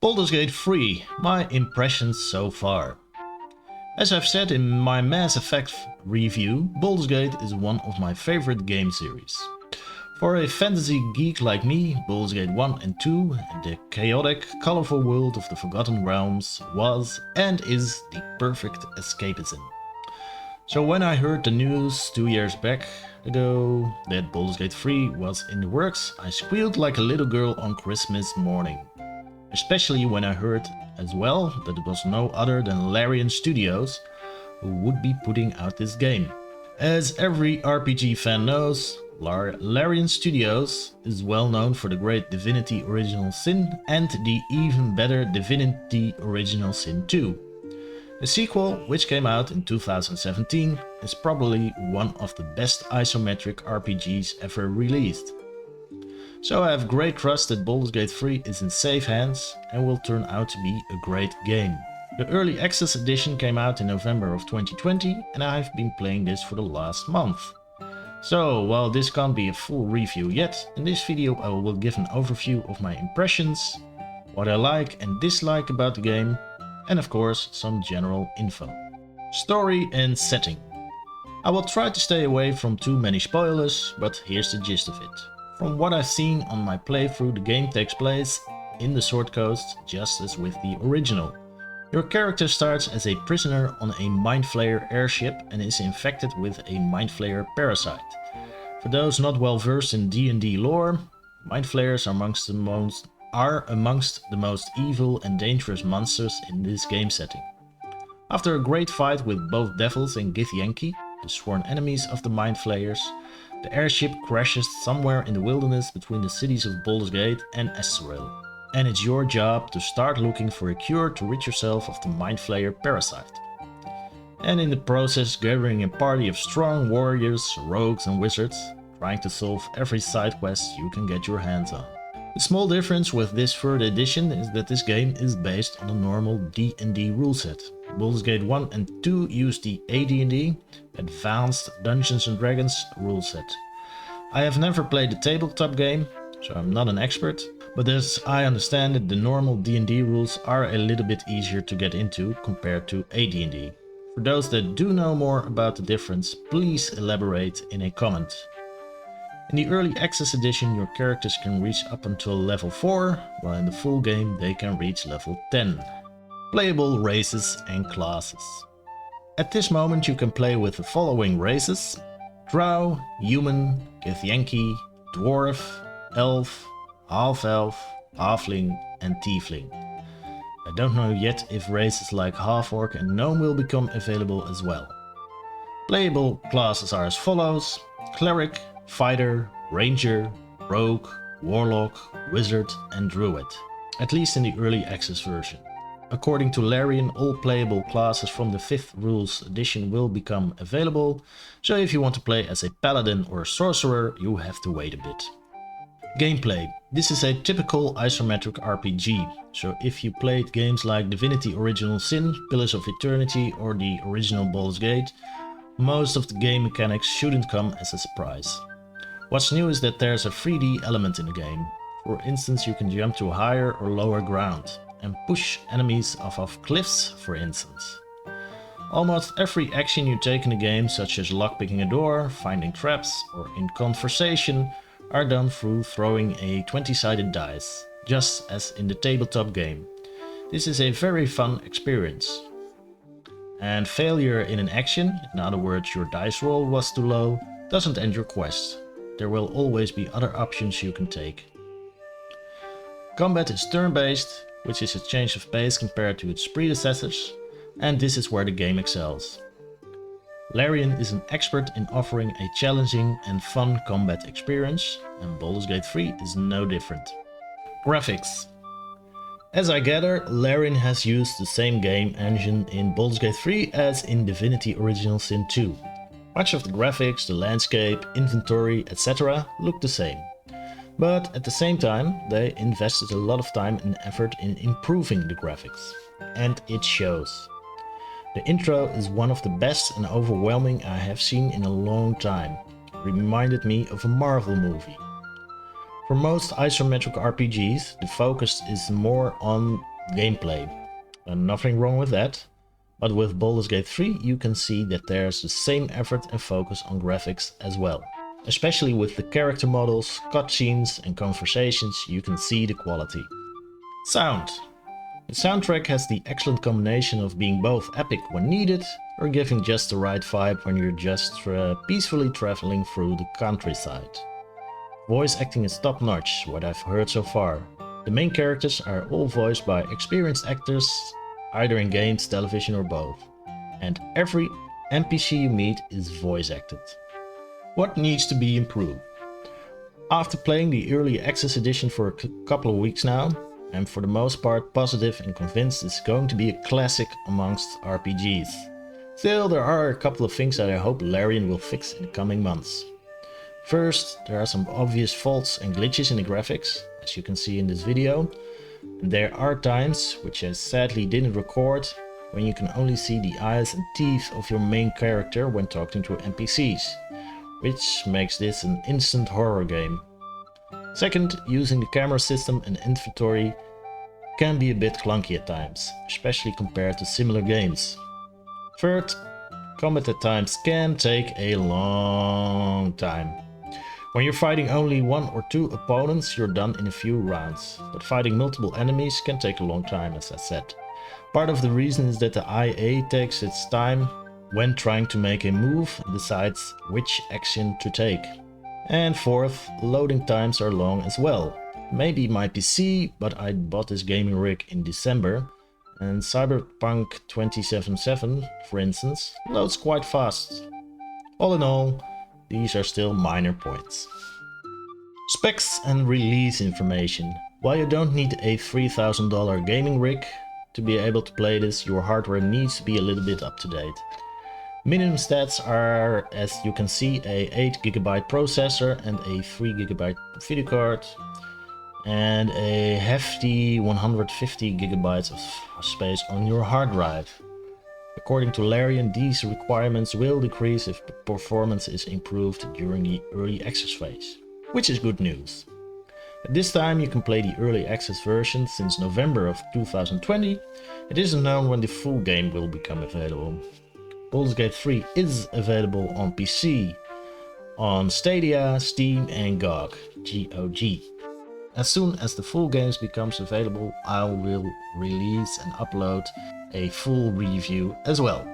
Baldur's Gate 3, my impressions so far. As I've said in my Mass Effect review, Baldur's Gate is one of my favorite game series. For a fantasy geek like me, Baldur's Gate 1 and 2, the chaotic, colorful world of the Forgotten Realms was and is the perfect escapism. So when I heard the news 2 years back ago that Baldur's Gate 3 was in the works, I squealed like a little girl on Christmas morning. Especially when I heard as well that it was no other than Larian Studios who would be putting out this game. As every RPG fan knows, Larian Studios is well known for the great Divinity Original Sin and the even better Divinity Original Sin 2. The sequel, which came out in 2017, is probably one of the best isometric RPGs ever released. So I have great trust that Baldur's Gate 3 is in safe hands and will turn out to be a great game. The Early Access edition came out in November of 2020 and I've been playing this for the last month. So while this can't be a full review yet, in this video I will give an overview of my impressions, what I like and dislike about the game, and of course some general info. Story and setting. I will try to stay away from too many spoilers, but here's the gist of it. From what I've seen on my playthrough, the game takes place in the Sword Coast just as with the original. Your character starts as a prisoner on a Mind Flayer airship and is infected with a Mind Flayer parasite. For those not well versed in D&D lore, Mind Flayers are amongst the most evil and dangerous monsters in this game setting. After a great fight with both devils and Githyanki, the sworn enemies of the Mind Flayers, the airship crashes somewhere in the wilderness between the cities of Baldur's Gate and Estoril, and it's your job to start looking for a cure to rid yourself of the Mind Flayer parasite. And in the process gathering a party of strong warriors, rogues and wizards, trying to solve every side quest you can get your hands on. The small difference with this third edition is that this game is based on a normal D&D rule set. Baldur's Gate 1 and 2 use the AD&D, Advanced Dungeons & Dragons rule set. I have never played the tabletop game, so I'm not an expert, but as I understand it, the normal D&D rules are a little bit easier to get into compared to AD&D. For those that do know more about the difference, please elaborate in a comment. In the Early Access edition, your characters can reach up until level 4, while in the full game they can reach level 10. Playable races and classes. At this moment you can play with the following races: Drow, Human, Githyanki, Dwarf, Elf, Half-Elf, Halfling and Tiefling. I don't know yet if races like Half-Orc and Gnome will become available as well. Playable classes are as follows: Cleric, Fighter, Ranger, Rogue, Warlock, Wizard and Druid, at least in the Early Access version. According to Larian, all playable classes from the 5th Rules edition will become available, so if you want to play as a Paladin or a Sorcerer, you have to wait a bit. Gameplay. This is a typical isometric RPG, so if you played games like Divinity Original Sin, Pillars of Eternity or the original Baldur's Gate, most of the game mechanics shouldn't come as a surprise. What's new is that there's a 3D element in the game. For instance, you can jump to higher or lower ground and push enemies off of cliffs, for instance. Almost every action you take in the game, such as lockpicking a door, finding traps or in conversation, are done through throwing a 20-sided dice, just as in the tabletop game. This is a very fun experience. And failure in an action, in other words your dice roll was too low, doesn't end your quest. There will always be other options you can take. Combat is turn-based, which is a change of pace compared to its predecessors, and this is where the game excels. Larian is an expert in offering a challenging and fun combat experience, and Baldur's Gate 3 is no different. Graphics. As I gather, Larian has used the same game engine in Baldur's Gate 3 as in Divinity Original Sin 2. Much of the graphics, the landscape, inventory, etc. look the same. But at the same time, they invested a lot of time and effort in improving the graphics. And it shows. The intro is one of the best and overwhelming I have seen in a long time. It reminded me of a Marvel movie. For most isometric RPGs, the focus is more on gameplay. And nothing wrong with that. But with Baldur's Gate 3 you can see that there's the same effort and focus on graphics as well. Especially with the character models, cutscenes and conversations, you can see the quality. Sound. The soundtrack has the excellent combination of being both epic when needed, or giving just the right vibe when you're just peacefully traveling through the countryside. Voice acting is top notch, what I've heard so far. The main characters are all voiced by experienced actors, either in games, television or both. And every NPC you meet is voice acted. What needs to be improved? After playing the Early Access edition for a couple of weeks now, I'm for the most part positive and convinced it's going to be a classic amongst RPGs. Still, there are a couple of things that I hope Larian will fix in the coming months. First, there are some obvious faults and glitches in the graphics, as you can see in this video. And there are times, which I sadly didn't record, when you can only see the eyes and teeth of your main character when talking to NPCs, which makes this an instant horror game. Second, using the camera system and inventory can be a bit clunky at times, especially compared to similar games. Third, combat at times can take a long time. When you're fighting only one or two opponents, you're done in a few rounds, but fighting multiple enemies can take a long time, as I said. Part of the reason is that the IA takes its time when trying to make a move and decides which action to take. And fourth, loading times are long as well. Maybe my PC, but I bought this gaming rig in December, and Cyberpunk 2077, for instance, loads quite fast. All in all, these are still minor points. Specs and release information. While you don't need a $3,000 gaming rig to be able to play this, your hardware needs to be a little bit up to date. Minimum stats are, as you can see, a 8GB processor and a 3GB video card and a hefty 150GB of space on your hard drive. According to Larian, these requirements will decrease if performance is improved during the Early Access phase, which is good news. At this time you can play the Early Access version since November of 2020. It isn't known when the full game will become available. Baldur's Gate 3 is available on PC, on Stadia, Steam and GOG. As soon as the full game becomes available, I will release and upload a full review as well.